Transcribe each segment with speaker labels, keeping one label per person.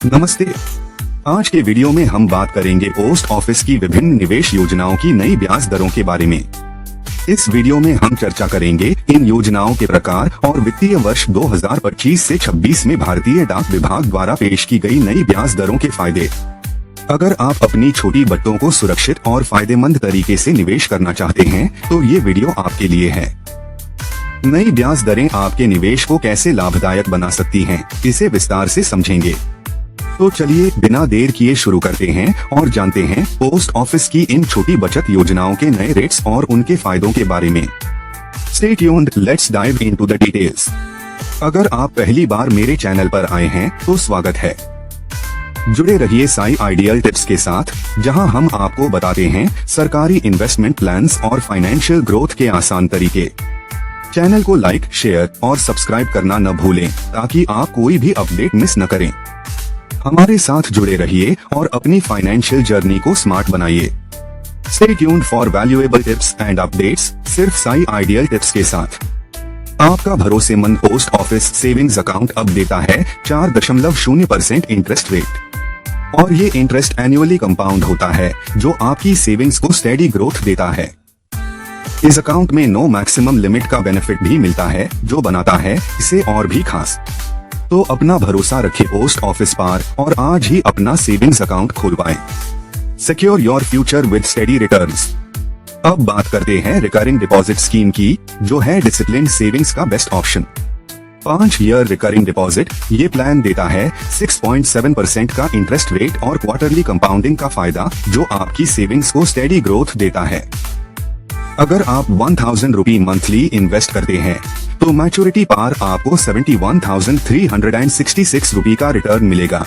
Speaker 1: नमस्ते। आज के वीडियो में हम बात करेंगे पोस्ट ऑफिस की विभिन्न निवेश योजनाओं की नई ब्याज दरों के बारे में। इस वीडियो में हम चर्चा करेंगे इन योजनाओं के प्रकार और वित्तीय वर्ष 2025 से 26 में भारतीय डाक विभाग द्वारा पेश की गई नई ब्याज दरों के फायदे। अगर आप अपनी छोटी बट्टों को सुरक्षित और फायदेमंद तरीके से निवेश करना चाहते हैं तो ये वीडियो आपके लिए है। नई ब्याज दरें आपके निवेश को कैसे लाभदायक बना सकती हैं, इसे विस्तार से समझेंगे। तो चलिए बिना देर किए शुरू करते हैं और जानते हैं पोस्ट ऑफिस की इन छोटी बचत योजनाओं के नए रेट्स और उनके फायदों के बारे में। Stay tuned, let's dive into the details। अगर आप पहली बार मेरे चैनल पर आए हैं तो स्वागत है। जुड़े रहिए साई आइडियल टिप्स के साथ, जहां हम आपको बताते हैं सरकारी इन्वेस्टमेंट प्लान्स और फाइनेंशियल ग्रोथ के आसान तरीके। चैनल को लाइक, शेयर और सब्सक्राइब करना न भूलें ताकि आप कोई भी अपडेट मिस न करें। हमारे साथ जुड़े रहिए और अपनी फाइनेंशियल जर्नी को स्मार्ट बनाइए। Stay tuned for valuable tips and updates, सिर्फ साई आइडियल टिप्स के साथ। आपका भरोसेमंद पोस्ट ऑफिस सेविंग्स अकाउंट अब देता है 4.0% इंटरेस्ट रेट और ये इंटरेस्ट एनुअली कंपाउंड होता है, जो आपकी सेविंग्स को स्टेडी ग्रोथ देता है। इस अकाउंट में नो मैक्सिमम लिमिट का बेनिफिट भी मिलता है, जो बनाता है इसे और भी खास। तो अपना भरोसा रखें पोस्ट ऑफिस पर और आज ही अपना सेविंग्स अकाउंट खुलवाएं। Secure your future with steady returns. अब बात करते हैं रिकरिंग डिपॉजिट स्कीम की, जो है डिसिप्लिन सेविंग्स का best option. 5 year recurring deposit ये प्लान देता है 6.7% का इंटरेस्ट रेट और क्वार्टरली कंपाउंडिंग का फायदा, जो आपकी सेविंग्स को स्टेडी ग्रोथ देता है। अगर आप 1000 रुपये मंथली इन्वेस्ट करते हैं तो मैच्योरिटी पर आपको 71,366 रुपये का रिटर्न मिलेगा।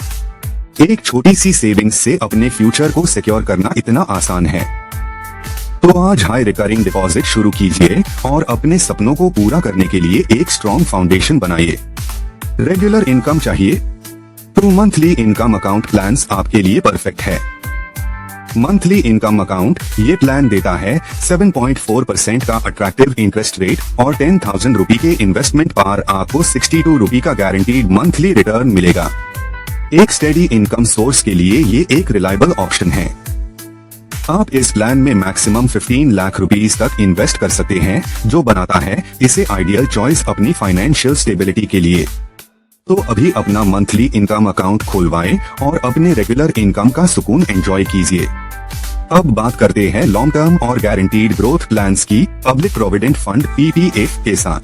Speaker 1: एक छोटी सी सेविंग्स से अपने फ्यूचर को सिक्योर करना इतना आसान है। तो आज हाई रिकरिंग डिपॉजिट शुरू कीजिए और अपने सपनों को पूरा करने के लिए एक स्ट्रॉन्ग फाउंडेशन बनाइए। रेगुलर इनकम चाहिए तो मंथली इनकम अकाउंट प्लान्स आपके लिए परफेक्ट है। मंथली इनकम अकाउंट ये प्लान देता है 7.4% का अट्रैक्टिव इंटरेस्ट रेट और 10,000 रुपये के इन्वेस्टमेंट पर आपको 62 रुपये का गारंटीड मंथली रिटर्न मिलेगा। एक स्टेडी इनकम सोर्स के लिए ये एक रिलायबल ऑप्शन है। आप इस प्लान में मैक्सिमम 15 लाख रुपीस तक इन्वेस्ट कर सकते हैं, जो बनाता है इसे आइडियल चॉइस अपनी फाइनेंशियल स्टेबिलिटी के लिए। तो अभी अपना मंथली इनकम अकाउंट खुलवाएं और अपने रेगुलर इनकम का सुकून एंजॉय कीजिए। अब बात करते हैं लॉन्ग टर्म और गारंटीड ग्रोथ प्लान्स की पब्लिक प्रोविडेंट फंड (पीपीएफ) के साथ।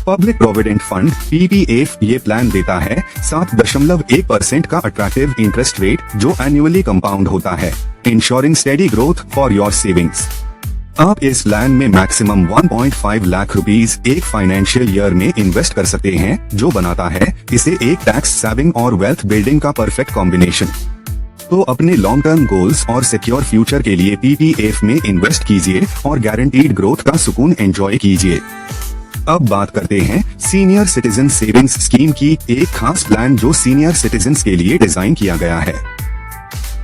Speaker 1: पब्लिक प्रोविडेंट फंड (पीपीएफ) ये प्लान देता है 7.1% का अट्रैक्टिव इंटरेस्ट रेट, जो एनुअली कंपाउंड होता है, ensuring steady growth for your savings. आप इस प्लान में मैक्सिमम 1.5 लाख रुपीस एक फाइनेंशियल ईयर में इन्वेस्ट कर सकते हैं, जो बनाता है इसे एक टैक्स सेविंग और वेल्थ बिल्डिंग का परफेक्ट कॉम्बिनेशन। तो अपने लॉन्ग टर्म गोल्स और सिक्योर फ्यूचर के लिए पीपीएफ में इन्वेस्ट कीजिए और गारंटीड ग्रोथ का सुकून एंजॉय कीजिए। अब बात करते हैं सीनियर सिटीजन सेविंग्स स्कीम की, एक खास प्लान जो सीनियर सिटीजन्स के लिए डिजाइन किया गया है।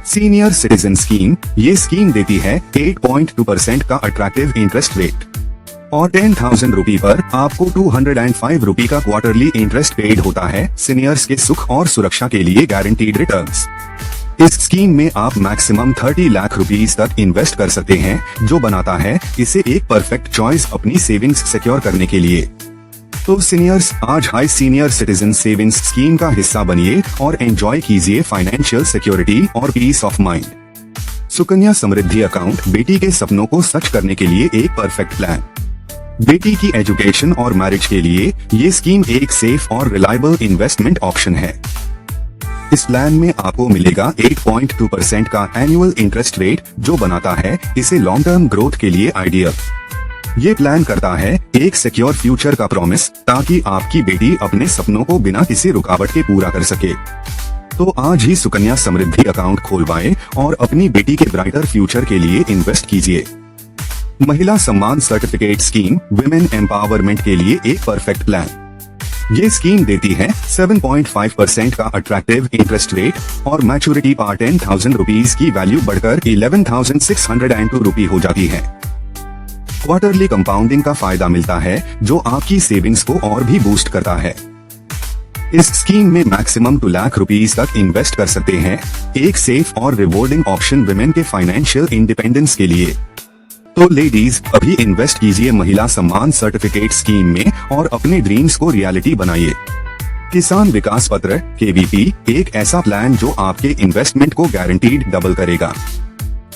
Speaker 1: सीनियर सिटीजन स्कीम ये स्कीम देती है 8.2% का अट्रैक्टिव इंटरेस्ट रेट और 10,000 रुपये पर आपको 205 रुपये का क्वार्टरली इंटरेस्ट पेड होता है, सीनियर्स के सुख और सुरक्षा के लिए गारंटीड रिटर्न्स। इस स्कीम में आप मैक्सिमम 30 लाख रुपीस तक इन्वेस्ट कर सकते हैं, जो बनाता है इसे एक परफेक्ट चॉइस अपनी सेविंग्स सिक्योर करने के लिए। तो सीनियर्स आज हाई सीनियर सिटीजन सेविंग्स स्कीम का हिस्सा बनिए और एंजॉय कीजिए फाइनेंशियल सिक्योरिटी और peace of mind. Sukanya Samriddhi account बेटी के सपनों को सच करने के लिए एक परफेक्ट प्लान। बेटी की एजुकेशन और मैरिज के लिए ये स्कीम एक सेफ और रिलायबल इन्वेस्टमेंट ऑप्शन है। इस प्लान में आपको मिलेगा 8.2% का एनुअल इंटरेस्ट रेट, जो बनाता है इसे लॉन्ग टर्म ग्रोथ के लिए आइडियल। ये प्लान करता है एक सिक्योर फ्यूचर का प्रॉमिस, ताकि आपकी बेटी अपने सपनों को बिना किसी रुकावट के पूरा कर सके। तो आज ही सुकन्या समृद्धि अकाउंट खुलवाएं और अपनी बेटी के ब्राइटर फ्यूचर के लिए इन्वेस्ट कीजिए। महिला सम्मान सर्टिफिकेट स्कीम वुमेन एम्पावरमेंट के लिए एक परफेक्ट प्लान। ये स्कीम देती है 7.5% का अट्रैक्टिव इंटरेस्ट रेट और मैच्योरिटी पर 10,000 रुपीस की वैल्यू बढ़कर 11,602 रुपये हो जाती है। क्वार्टरली कंपाउंडिंग का फायदा मिलता है, जो आपकी सेविंग्स को और भी बूस्ट करता है। इस स्कीम में मैक्सिमम 2 लाख रुपीस तक इन्वेस्ट कर सकते हैं। एक सेफ और रिवॉर्डिंग ऑप्शन विमेन के फाइनेंशियल इंडिपेंडेंस के लिए। तो लेडीज, अभी इन्वेस्ट कीजिए महिला सम्मान सर्टिफिकेट स्कीम में और अपने ड्रीम्स को रियलिटी बनाइए। किसान विकास पत्र KVP एक ऐसा प्लान जो आपके इन्वेस्टमेंट को गारंटीड डबल करेगा।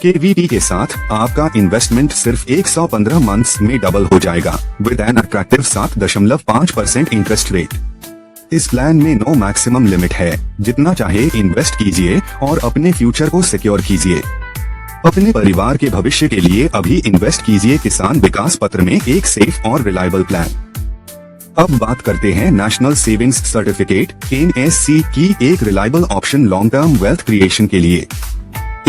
Speaker 1: KVP के साथ आपका इन्वेस्टमेंट सिर्फ 115 मंथ्स में डबल हो जाएगा with an attractive 7.5% interest rate. इस प्लान में नो मैक्सिमम लिमिट है, जितना चाहे इन्वेस्ट कीजिए और अपने फ्यूचर को सिक्योर कीजिए। अपने परिवार के भविष्य के लिए अभी इन्वेस्ट कीजिए किसान विकास पत्र में एक सेफ और रिलायबल प्लान। अब बात करते हैं नेशनल सेविंग्स सर्टिफिकेट NSC की एक reliable option long term wealth creation के लिए।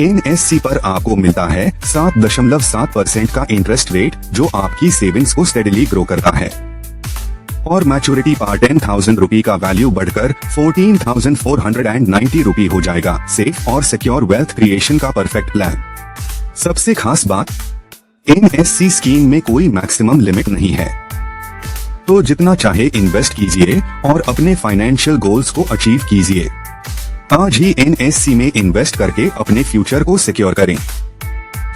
Speaker 1: NSC पर आपको मिलता है 7.7% का इंटरेस्ट रेट जो आपकी सेविंग्स को स्टेडिली ग्रो करता है और मैच्योरिटी पर 10,000 रुपए का वैल्यू बढ़कर 14,490 रुपए हो जाएगा। सेफ और सिक्योर वेल्थ क्रिएशन का परफेक्ट प्लान। सबसे खास बात, NSC स्कीम में कोई मैक्सिमम लिमिट नहीं है, तो जितना चाहे इन्वेस्ट कीजिए और अपने फाइनेंशियल गोल्स को अचीव कीजिए। आज ही NSC में इन्वेस्ट करके अपने फ्यूचर को सिक्योर करें।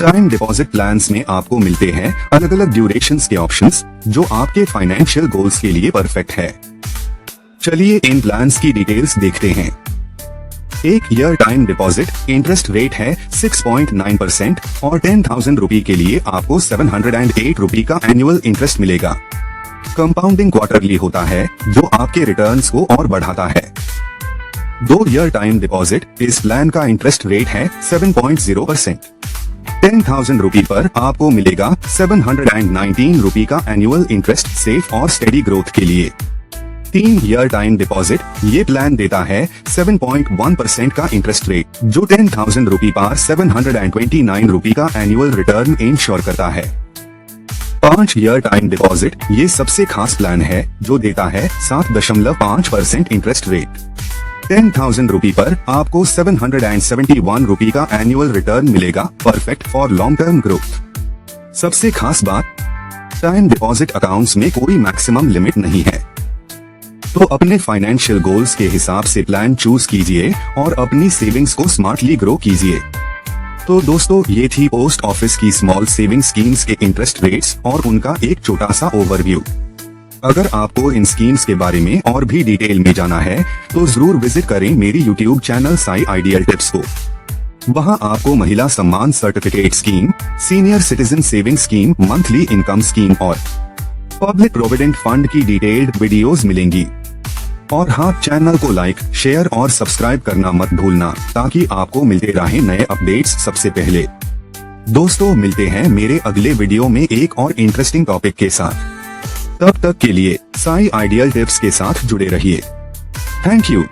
Speaker 1: टाइम डिपॉजिट प्लान्स में आपको मिलते हैं अलग अलग ड्यूरेशंस के ऑप्शंस जो आपके फाइनेंशियल गोल्स के लिए परफेक्ट है। चलिए इन प्लान्स की डिटेल्स देखते हैं। 1 year time deposit interest rate है 6.9% और 10,000 रुपए के लिए आपको 708 रुपए का एनुअल इंटरेस्ट मिलेगा। कंपाउंडिंग क्वार्टरली होता है जो आपके रिटर्न्स को और बढ़ाता है। 2 ईयर टाइम डिपॉजिट इस प्लान का इंटरेस्ट रेट है 7.0%। 10,000 रुपए पर आपको मिलेगा 719 रुपए का एनुअल इंटरेस्ट सेफ और स्टेडी ग्रोथ के लिए। 3 ईयर टाइम डिपॉजिट ये प्लान देता है 7.1% का इंटरेस्ट रेट जो 10,000 रुपए पर 729 रुपए का एनुअल रिटर्न इंश्योर करता है। 5 ईयर टाइम डिपॉजिट ये सबसे खास प्लान है जो देता है 7.5% इंटरेस्ट रेट। 10,000 रुपए पर आपको 771 रुपए का एनुअल रिटर्न मिलेगा, perfect for long term growth. सबसे खास बात, टाइम डिपॉजिट अकाउंट्स में कोई मैक्सिमम लिमिट नहीं है, तो अपने फाइनेंशियल गोल्स के हिसाब से प्लान चूज कीजिए और अपनी सेविंग्स को स्मार्टली ग्रो कीजिए। तो दोस्तों, ये थी पोस्ट ऑफिस की स्मॉल सेविंग स्कीम्स के इंटरेस्ट रेट्स और उनका एक छोटा सा ओवरव्यू। अगर आपको इन स्कीम्स के बारे में और भी डिटेल में जाना है तो जरूर विजिट करें मेरी YouTube channel Sai ideal tips को। वहां आपको महिला सम्मान certificate scheme, senior citizen saving scheme, monthly income scheme और पब्लिक प्रोविडेंट फंड की डिटेल्ड वीडियोस मिलेंगी। और हाँ, चैनल को लाइक, शेयर और सब्सक्राइब करना मत भूलना ताकि आपको मिलते रहे नए अपडेट्स सबसे पहले। दोस्तों, मिलते हैं मेरे अगले वीडियो में एक और इंटरेस्टिंग टॉपिक के साथ। तब तक के लिए साई आइडियल टिप्स के साथ जुड़े रहिए। Thank you.